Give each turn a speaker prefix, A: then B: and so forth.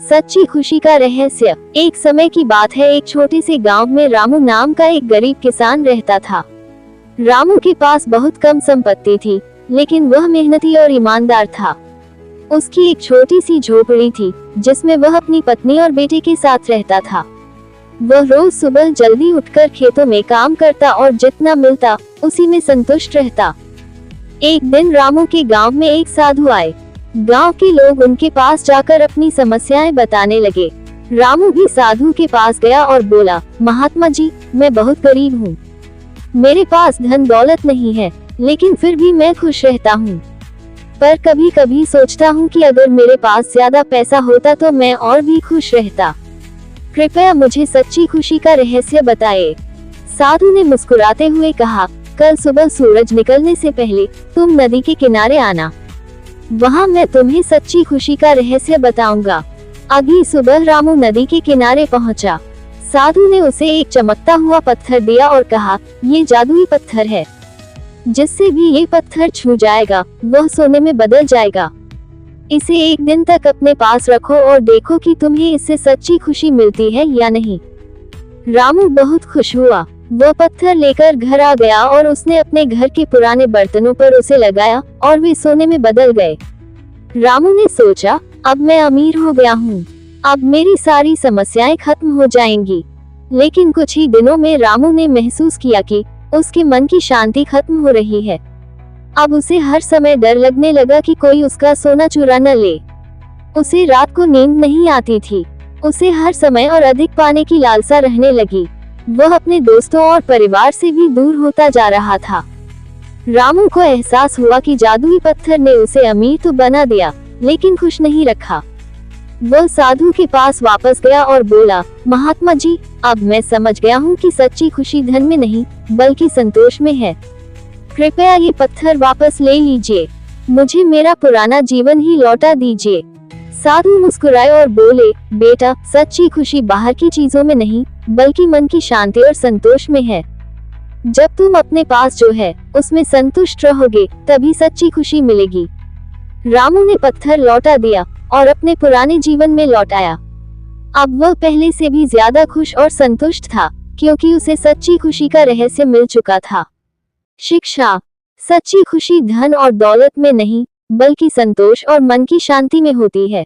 A: सच्ची खुशी का रहस्य। एक समय की बात है, एक छोटे से गांव में रामू नाम का एक गरीब किसान रहता था। रामू के पास बहुत कम संपत्ति थी, लेकिन वह मेहनती और ईमानदार था। उसकी एक छोटी सी झोपड़ी थी, जिसमें वह अपनी पत्नी और बेटे के साथ रहता था। वह रोज सुबह जल्दी उठकर खेतों में काम करता और जितना मिलता उसी में संतुष्ट रहता। एक दिन रामू के गांव में एक साधु आए। गांव के लोग उनके पास जाकर अपनी समस्याएं बताने लगे। रामू भी साधु के पास गया और बोला, महात्मा जी, मैं बहुत गरीब हूँ। मेरे पास धन दौलत नहीं है, लेकिन फिर भी मैं खुश रहता हूँ। पर कभी कभी सोचता हूँ कि अगर मेरे पास ज्यादा पैसा होता तो मैं और भी खुश रहता। कृपया मुझे सच्ची खुशी का रहस्य बताएं। साधु ने मुस्कुराते हुए कहा, कल सुबह सूरज निकलने से पहले तुम नदी के किनारे आना। वहाँ मैं तुम्हें सच्ची खुशी का रहस्य बताऊंगा। अगली सुबह रामू नदी के किनारे पहुँचा। साधु ने उसे एक चमकता हुआ पत्थर दिया और कहा, ये जादुई पत्थर है, जिससे भी ये पत्थर छू जाएगा वह सोने में बदल जाएगा। इसे एक दिन तक अपने पास रखो और देखो कि तुम्हें इससे सच्ची खुशी मिलती है या नहीं। रामू बहुत खुश हुआ। वह पत्थर लेकर घर आ गया और उसने अपने घर के पुराने बर्तनों पर उसे लगाया और वे सोने में बदल गए। रामू ने सोचा, अब मैं अमीर हो गया हूँ, अब मेरी सारी समस्याएं खत्म हो जाएंगी। लेकिन कुछ ही दिनों में रामू ने महसूस किया कि उसके मन की शांति खत्म हो रही है। अब उसे हर समय डर लगने लगा कि कोई उसका सोना चुरा न ले। उसे रात को नींद नहीं आती थी। उसे हर समय और अधिक पाने की लालसा रहने लगी। वह अपने दोस्तों और परिवार से भी दूर होता जा रहा था। रामू को एहसास हुआ कि जादुई पत्थर ने उसे अमीर तो बना दिया, लेकिन खुश नहीं रखा। वह साधु के पास वापस गया और बोला, महात्मा जी, अब मैं समझ गया हूँ कि सच्ची खुशी धन में नहीं बल्कि संतोष में है। कृपया ये पत्थर वापस ले लीजिए, मुझे मेरा पुराना जीवन ही लौटा दीजिए। साधु मुस्कुराए और बोले, बेटा, सच्ची खुशी बाहर की चीजों में नहीं बल्कि मन की शांति और संतोष में है। जब तुम अपने पास जो है उसमें संतुष्ट रहोगे तभी सच्ची खुशी मिलेगी। रामू ने पत्थर लौटा दिया और अपने पुराने जीवन में लौट आया। अब वह पहले से भी ज्यादा खुश और संतुष्ट था, क्योंकि उसे सच्ची खुशी का रहस्य मिल चुका था। शिक्षा। सच्ची खुशी धन और दौलत में नहीं बल्कि संतोष और मन की शांति में होती है।